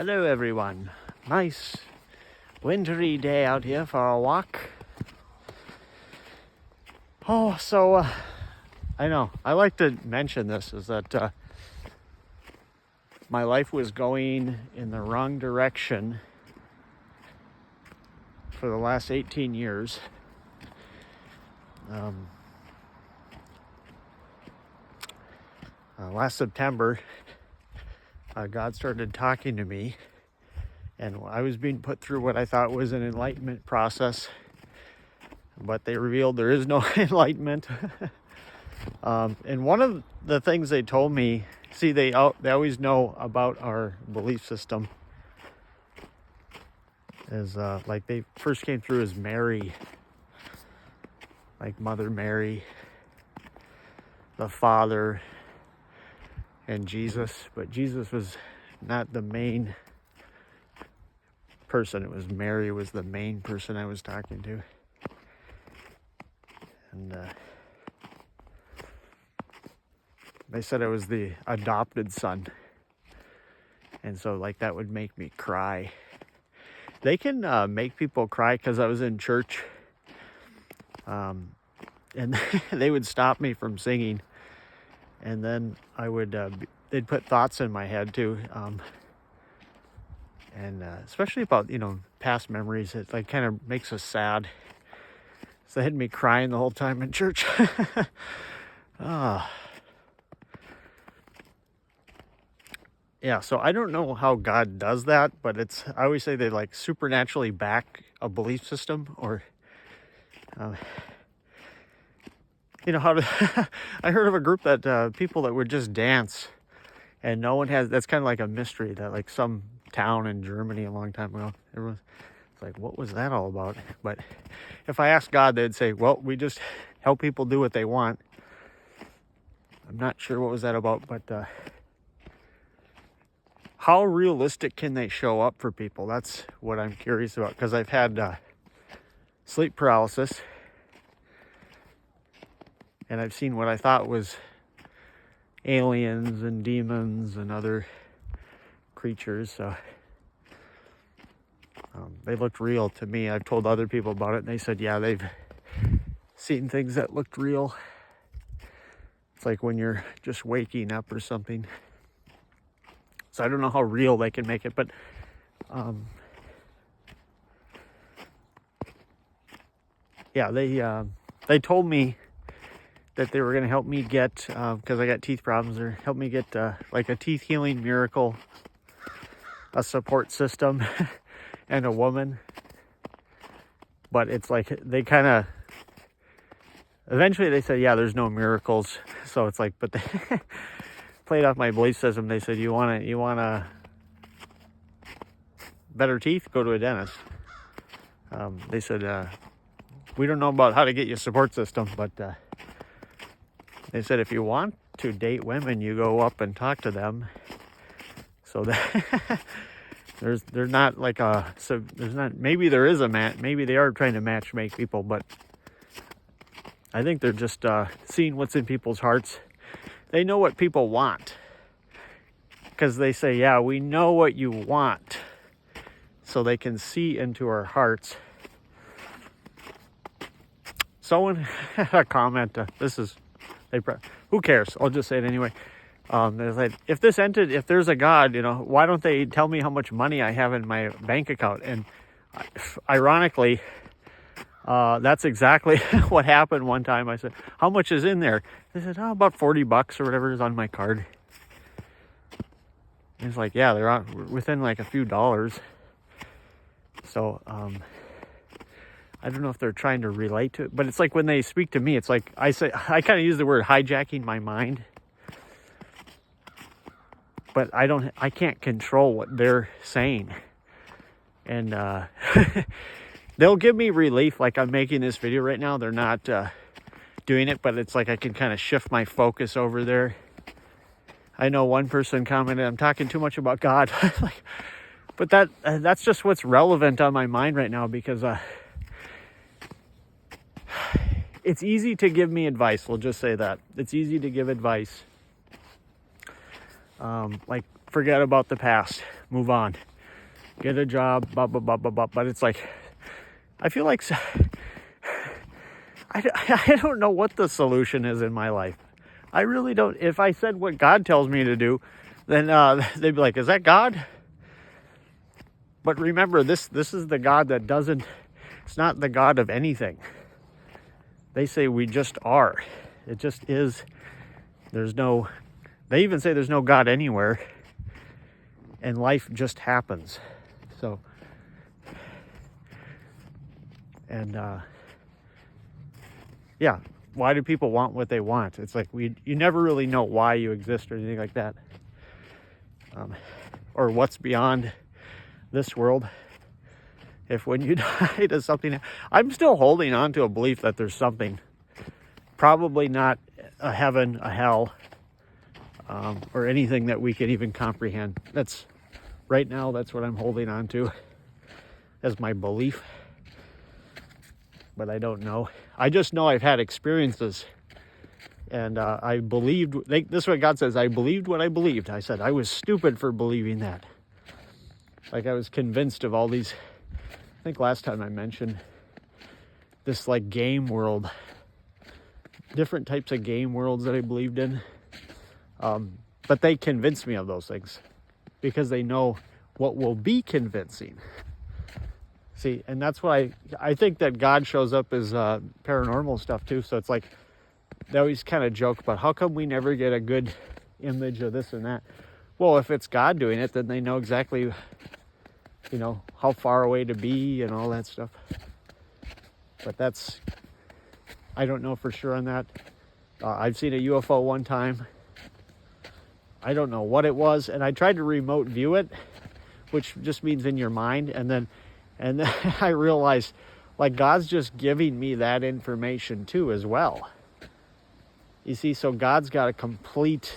Hello everyone. Nice wintry day out here for a walk. I know, I like to mention this is that my life was going in the wrong direction for the last 18 years. Last September, God started talking to me, and I was being put through what I thought was an enlightenment process, but they revealed there is no enlightenment. And one of the things they told me, see, they always know about our belief system, is like they first came through as Mary, like Mother Mary, the Father, and Jesus. But Jesus was not the main person. It was Mary was the main person I was talking to. And they said I was the adopted son. And so like that would make me cry. They can make people cry because I was in church. And they would stop me from singing. And then I would, they'd put thoughts in my head too. And especially about, past memories. It like kind of makes us sad. So they had me crying the whole time in church. Yeah, so I don't know how God does that, but I always say they like supernaturally back a belief system, or, how to, I heard of a group that people that would just dance, and no one that's kind of like a mystery that like some town in Germany a long time ago, everyone's like, what was that all about? But if I asked God, they'd say, well, we just help people do what they want. I'm not sure what was that about, but how realistic can they show up for people? That's what I'm curious about, because I've had sleep paralysis, and I've seen what I thought was aliens and demons and other creatures. So they looked real to me. I've told other people about it, and they said, yeah, they've seen things that looked real. It's like when you're just waking up or something. So I don't know how real they can make it, but yeah, they told me that they were going to help me get, because I got teeth problems, or help me get like a teeth healing miracle, a support system, and a woman. But it's like they kind of, eventually they said, yeah, there's no miracles. So it's like, but they played off my belief system. They said, you want better teeth? Go to a dentist. They said, we don't know about how to get you a support system, but they said if you want to date women, you go up and talk to them. So that there's not like maybe there is a match. Maybe they are trying to match make people, but I think they're just seeing what's in people's hearts. They know what people want, because they say, yeah, we know what you want, so they can see into our hearts. Someone had a comment, who cares? I'll just say it anyway. They said, if there's a God, why don't they tell me how much money I have in my bank account? And ironically, that's exactly what happened one time. I said, how much is in there? They said, about $40 or whatever is on my card. And it's like, yeah, they're within like a few dollars. So, I don't know if they're trying to relate to it, but it's like when they speak to me, it's like I kind of use the word hijacking my mind, but I can't control what they're saying. And they'll give me relief. Like I'm making this video right now. They're not doing it, but it's like I can kind of shift my focus over there. I know one person commented, I'm talking too much about God. But that's just what's relevant on my mind right now, because it's easy to give me advice. We'll just say that. It's easy to give advice. Like, forget about the past. move on, get a job, blah, blah, blah, blah, blah. But it's like, I feel like I don't know what the solution is in my life. I really don't. If I said what God tells me to do, then they'd be like, is that God? But remember, this is the God that doesn't, it's not the God of anything. They say we just are. It just is. There's no, they even say there's no God anywhere. And life just happens. So, and yeah, why do people want what they want? It's like you never really know why you exist or anything like that. Or what's beyond this world. If when you die, does something, I'm still holding on to a belief that there's something, probably not a heaven, a hell, or anything that we could even comprehend. That's right now, that's what I'm holding on to as my belief. But I don't know. I just know I've had experiences, and I believed, this is what God says, I believed what I believed. I said I was stupid for believing that. Like I was convinced of all these, I think last time I mentioned this like game world, different types of game worlds that I believed in. But they convinced me of those things because they know what will be convincing. See, and that's why I think that God shows up as paranormal stuff too. So it's like, they always kind of joke about how come we never get a good image of this and that. Well, if it's God doing it, then they know exactly, how far away to be and all that stuff. But that's, I don't know for sure on that. I've seen a UFO one time. I don't know what it was, and I tried to remote view it, which just means in your mind, and then I realized, like, God's just giving me that information too as well. You see, so God's got a complete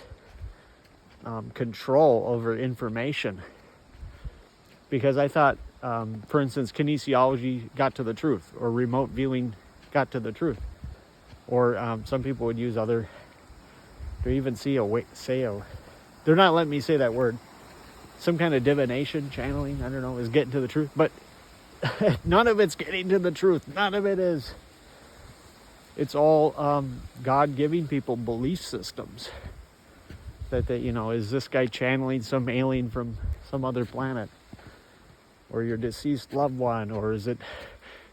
control over information. Because I thought, for instance, kinesiology got to the truth, or remote viewing got to the truth. Or some people would use other, or even they're not letting me say that word. Some kind of divination, channeling, I don't know, is getting to the truth. But none of it's getting to the truth. None of it is. It's all God giving people belief systems. That is this guy channeling some alien from some other planet? Or your deceased loved one? Or is it,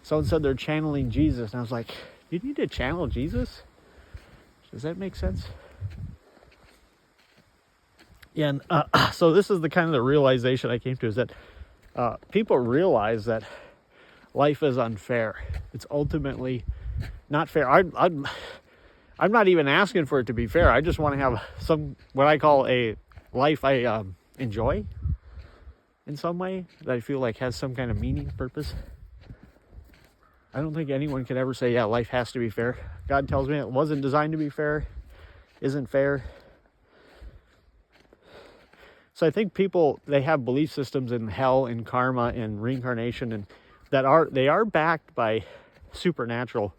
someone said they're channeling Jesus. And I was like, you need to channel Jesus? Does that make sense? Yeah, and so this is the kind of the realization I came to, is that people realize that life is unfair. It's ultimately not fair. I'm not even asking for it to be fair. I just want to have what I call a life I enjoy in some way, that I feel like has some kind of meaning, purpose. I don't think anyone can ever say, yeah, life has to be fair. God tells me it wasn't designed to be fair, isn't fair. So I think people, they have belief systems in hell, in karma, in reincarnation, and they are backed by supernatural.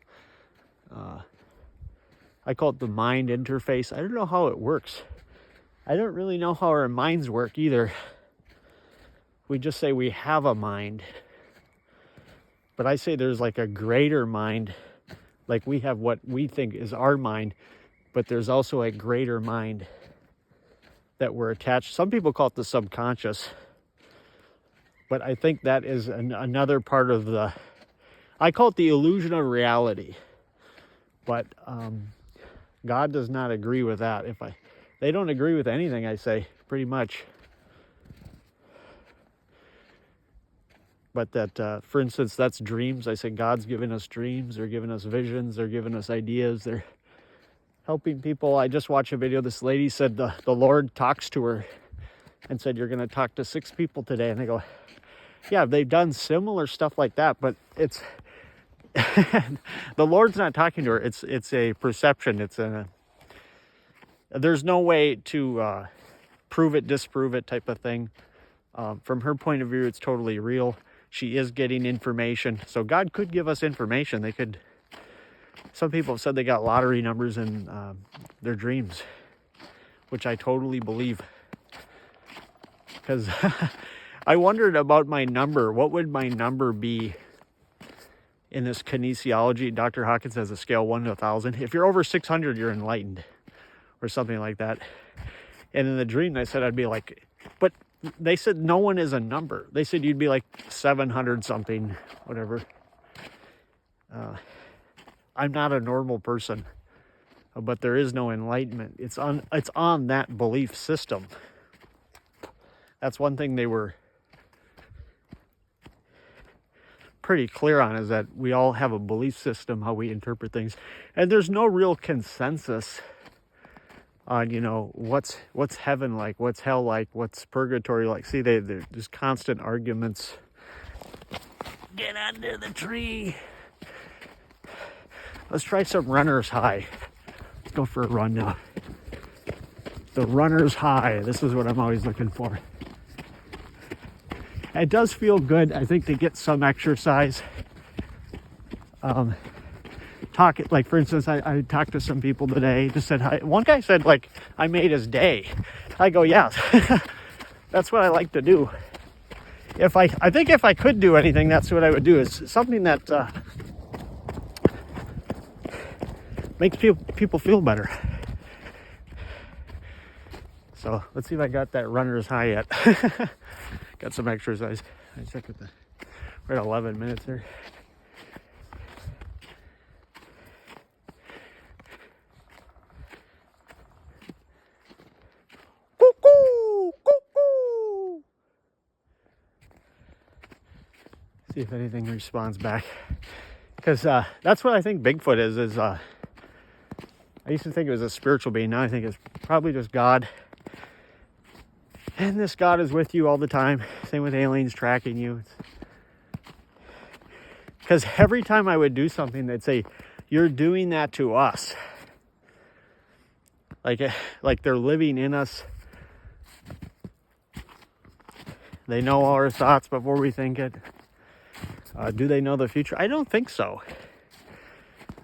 I call it the mind interface. I don't know how it works. I don't really know how our minds work either. We just say we have a mind. But I say there's like a greater mind. Like we have what we think is our mind, but there's also a greater mind that we're attached. Some people call it the subconscious. But I think that is another part of I call it the illusion of reality. But God does not agree with that. They don't agree with anything I say, pretty much. But that, for instance, that's dreams. I say God's given us dreams. They're giving us visions. They're giving us ideas. They're helping people. I just watched a video. This lady said the Lord talks to her and said, you're going to talk to 6 people today. And I go, yeah, they've done similar stuff like that. But it's, the Lord's not talking to her. It's a perception. There's no way to prove it, disprove it type of thing. From her point of view, it's totally real. She is getting information. So God could give us information. Some people have said they got lottery numbers in their dreams, which I totally believe. because I wondered about my number. What would my number be in this kinesiology? Dr. Hawkins has a scale 1 to 1,000. If you're over 600, you're enlightened or something like that. And in the dream, they said I'd be like, but they said no one is a number. They said you'd be like 700 something, whatever. I'm not a normal person, but there is no enlightenment. It's on that belief system. That's one thing they were pretty clear on, is that we all have a belief system, how we interpret things. And there's no real consensus on, what's heaven like, what's hell like, what's purgatory like. See, there's constant arguments. Get under the tree. Let's try some runner's high. Let's go for a run now. The runner's high. This is what I'm always looking for. It does feel good, I think, to get some exercise. Like, for instance, I talked to some people today, just said hi. One guy said, like, I made his day. I go, yes. That's what I like to do. I think if I could do anything, that's what I would do. Is something that makes people feel better. So let's see if I got that runner's high yet. Got some exercise. I check with we're at 11 minutes here. Cuckoo, cuckoo. See if anything responds back. Because that's what I think Bigfoot is I used to think it was a spiritual being. Now I think it's probably just God. And this God is with you all the time. Same with aliens tracking you. Because every time I would do something, they'd say, you're doing that to us. Like they're living in us. They know all our thoughts before we think it. Do they know the future? I don't think so.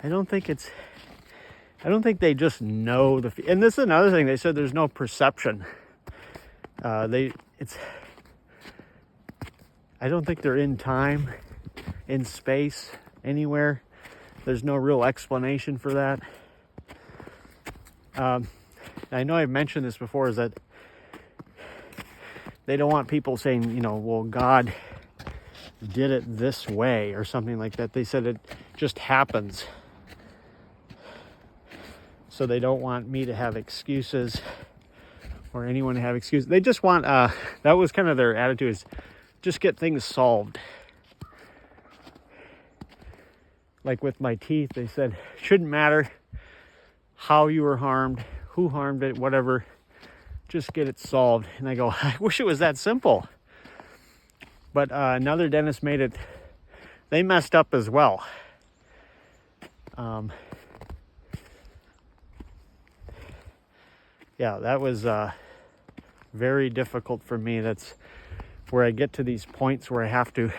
I don't think they just know and this is another thing. They said there's no perception. I don't think they're in time, in space, anywhere. There's no real explanation for that. I know I've mentioned this before, is that they don't want people saying, well, God did it this way or something like that. They said it just happens. So they don't want me to have excuses, or anyone to have excuses. They just want, that was kind of their attitude, is just get things solved. Like with my teeth, they said, shouldn't matter how you were harmed, who harmed it, whatever, just get it solved. And I go, I wish it was that simple. But another dentist they messed up as well. Yeah, that was very difficult for me. That's where I get to these points where I have to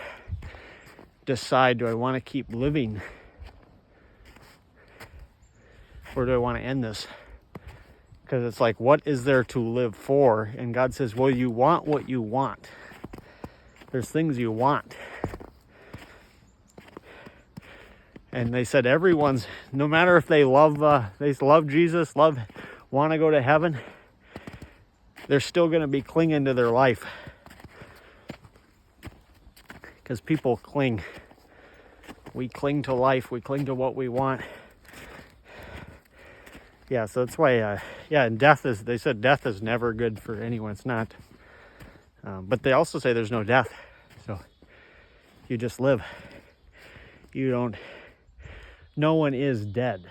decide, do I want to keep living? Or do I want to end this? Because it's like, what is there to live for? And God says, well, you want what you want. There's things you want. And they said everyone's, no matter if they love Jesus, want to go to heaven, they're still going to be clinging to their life. Because people cling. We cling to life. We cling to what we want. Yeah, so that's why, and they said death is never good for anyone. It's not. But they also say there's no death. So you just live. No one is dead.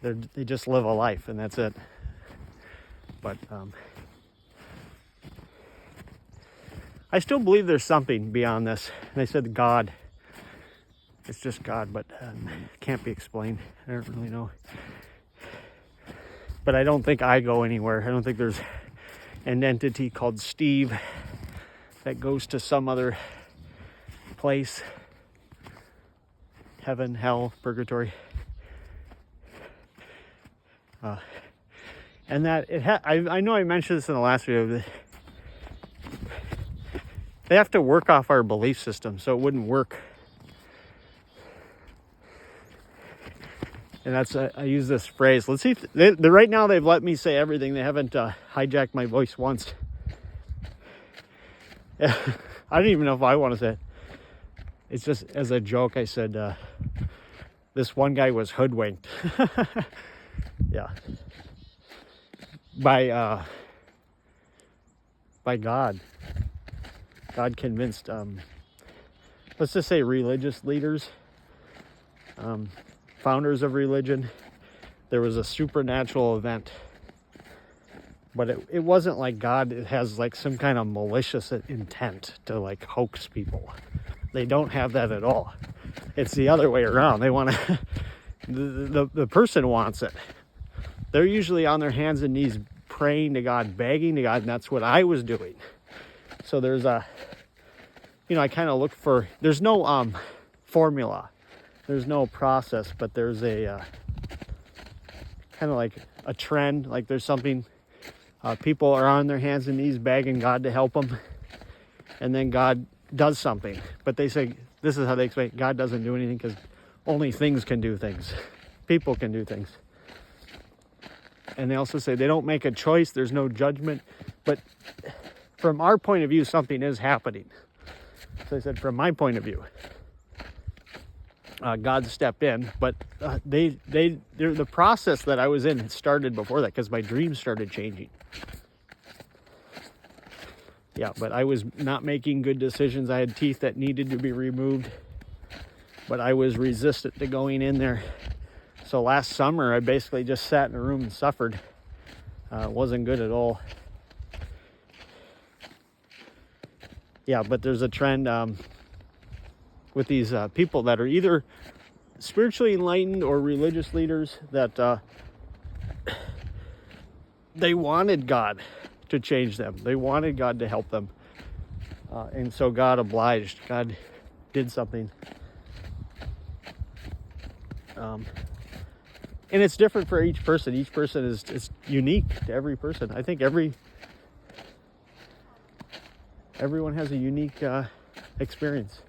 They just live a life, and that's it. But I still believe there's something beyond this. They said God. It's just God, but can't be explained. I don't really know. But I don't think I go anywhere. I don't think there's an entity called Steve that goes to some other place. Heaven, hell, purgatory. And that I know I mentioned this in the last video, that they have to work off our belief system, so it wouldn't work. And that's, I use this phrase. Let's see, right now they've let me say everything. They haven't hijacked my voice once. I don't even know if I want to say it. It's just as a joke, I said, this one guy was hoodwinked. Yeah. By God. God convinced, let's just say religious leaders, founders of religion. There was a supernatural event, but it wasn't like God has like some kind of malicious intent to like hoax people. They don't have that at all. It's the other way around. They want to, the person wants it. They're usually on their hands and knees praying to God, begging to God, and that's what I was doing. So there's a, I kind of look for, there's no formula. There's no process, but there's a kind of like a trend. Like there's something, people are on their hands and knees begging God to help them. And then God does something. But they say, this is how they explain, God doesn't do anything because only things can do things. People can do things. And they also say they don't make a choice. There's no judgment. But from our point of view, something is happening. So I said, from my point of view, God stepped in. But the process that I was in started before that because my dreams started changing. Yeah, but I was not making good decisions. I had teeth that needed to be removed. But I was resistant to going in there. So last summer, I basically just sat in a room and suffered. It wasn't good at all. Yeah, but there's a trend with these people that are either spiritually enlightened or religious leaders that they wanted God to change them. They wanted God to help them. And so God obliged. God did something. And it's different for each person. Each person is unique to every person. I think everyone has a unique experience.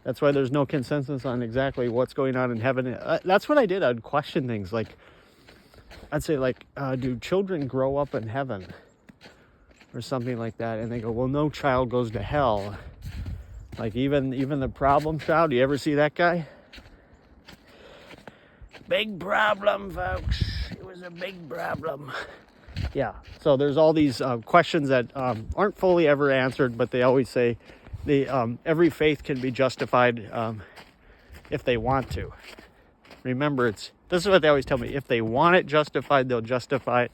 That's why there's no consensus on exactly what's going on in heaven. That's what I did. I'd question things like, I'd say like, do children grow up in heaven? Or something like that. And they go, well, no child goes to hell. Like even the problem child, do you ever see that guy? Big problem, folks. It was a big problem. Yeah, so there's all these questions that aren't fully ever answered, but they always say every faith can be justified if they want to. Remember, this is what they always tell me. If they want it justified, they'll justify it.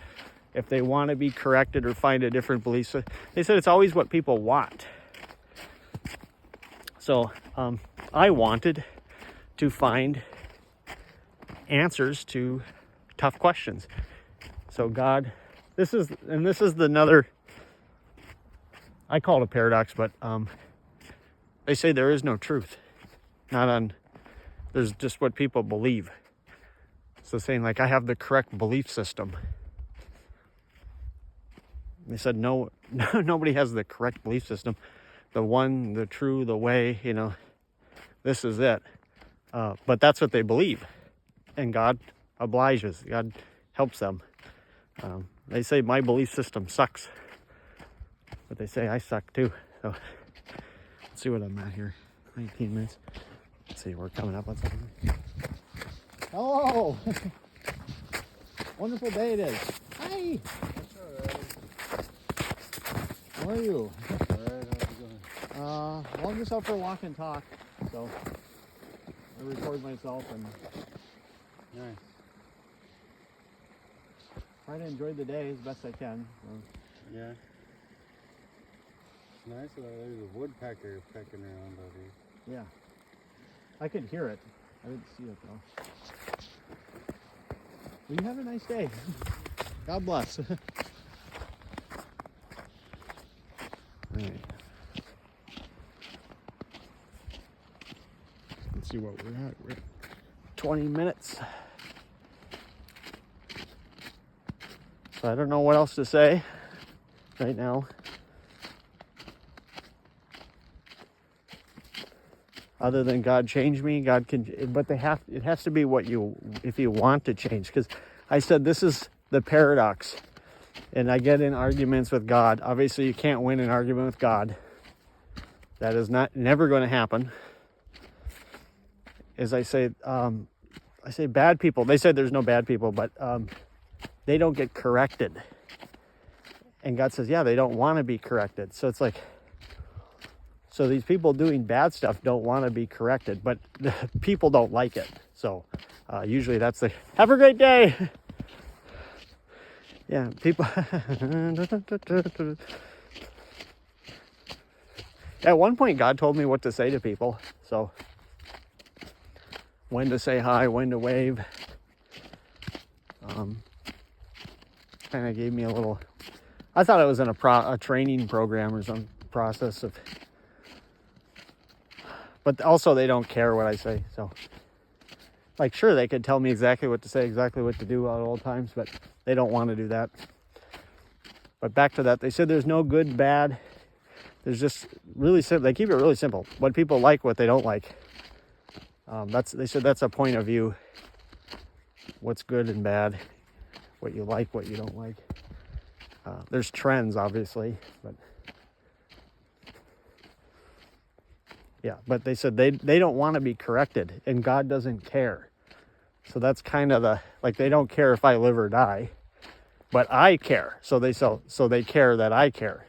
If they want to be corrected or find a different belief. So they said it's always what people want. So I wanted to find answers to tough questions. So God, this is another, I call it a paradox, but they say there is no truth. There's just what people believe. So saying like, I have the correct belief system. They said, no, nobody has the correct belief system. The one, the true, the way, this is it. But that's what they believe. And God obliges. God helps them. They say my belief system sucks. But they say I suck too. So let's see what I'm at here. 19 minutes. Let's see, we're coming up on something. Hello! Wonderful day it is. Hi! How are you? Alright, how's it going? Well, I'm just out for a walk and talk, so I record myself and Nice. try to enjoy the day as best I can. So. Yeah. It's nice that there's a woodpecker pecking around out here. Yeah. I could hear it. I didn't see it though. Well, you have a nice day. God bless. Right. Let's see what we're at. We're at 20 minutes. So I don't know what else to say right now. Other than God changed me, God can, but it has to be what if you want to change. Because I said this is the paradox. And I get in arguments with God. Obviously, you can't win an argument with God. That is never going to happen. As I say bad people. They said there's no bad people, but they don't get corrected. And God says, yeah, they don't want to be corrected. So it's like, so these people doing bad stuff don't want to be corrected, but the people don't like it. So usually that's the, have a great day. Yeah, people. At one point, God told me what to say to people. So when to say hi, when to wave. Kind of gave me a little, I thought it was in a training program or some process of, but also they don't care what I say. So like, sure, they could tell me exactly what to say, exactly what to do at all times, but they don't want to do that. But back to that, they said there's no good, bad. There's just really simple. They keep it really simple. What people like, what they don't like. They said that's a point of view. What's good and bad. What you like, what you don't like. There's trends, obviously, but yeah. But they said they don't want to be corrected, and God doesn't care. So that's kind of like they don't care if I live or die, but I care. So they care that I care.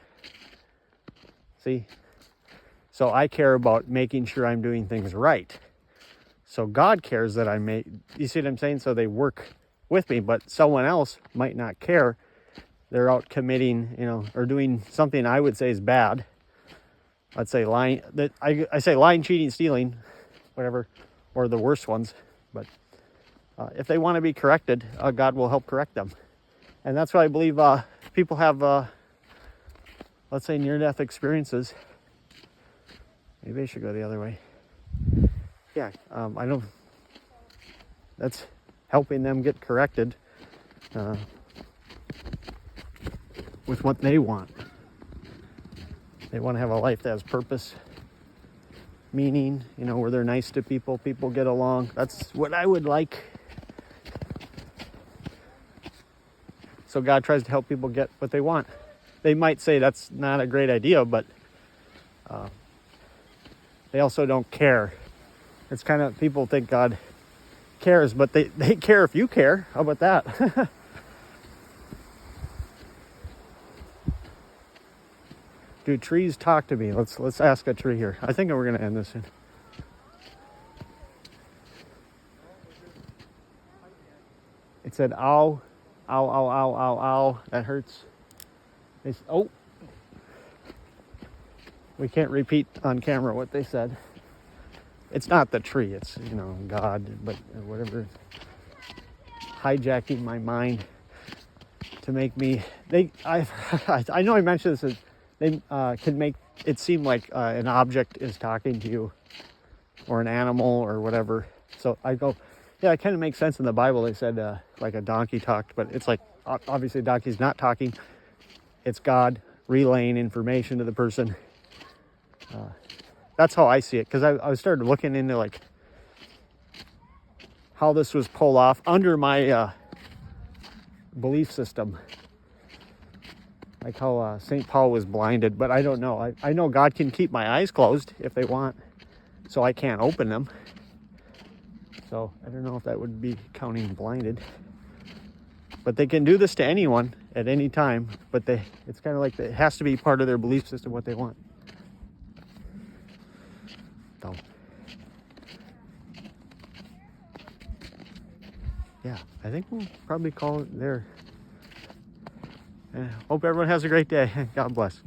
See? So I care about making sure I'm doing things right. So God cares that you see what I'm saying? So they work with me, but someone else might not care. They're out committing, or doing something I would say is bad. Let's say lying, I say lying, cheating, stealing, whatever, or the worst ones. But if they want to be corrected, God will help correct them. And that's why I believe people have, let's say, near-death experiences. Maybe I should go the other way. Yeah, I know that's helping them get corrected with what they want. They want to have a life that has purpose, meaning, where they're nice to people, people get along. That's what I would like. So God tries to help people get what they want. They might say that's not a great idea, but they also don't care. It's kind of, people think God cares, but they care if you care. How about that? Do trees talk to me? Let's ask a tree here. I think we're gonna end this soon. It said ow, ow, ow, ow, ow, ow. That hurts. Oh, we can't repeat on camera what they said. It's not the tree. It's God, but whatever. Hijacking my mind to make me. I know I mentioned this. They can make it seem like an object is talking to you, or an animal, or whatever. So I go, yeah, it kind of makes sense in the Bible. They said like a donkey talked, but it's like, obviously a donkey's not talking. It's God relaying information to the person. That's how I see it, because I started looking into like how this was pulled off under my belief system. Like how St. Paul was blinded, but I don't know. I know God can keep my eyes closed if they want, so I can't open them. So I don't know if that would be counting blinded. But they can do this to anyone at any time, but it's kind of like it has to be part of their belief system what they want. So yeah, I think we'll probably call it there. Hope everyone has a great day. God bless.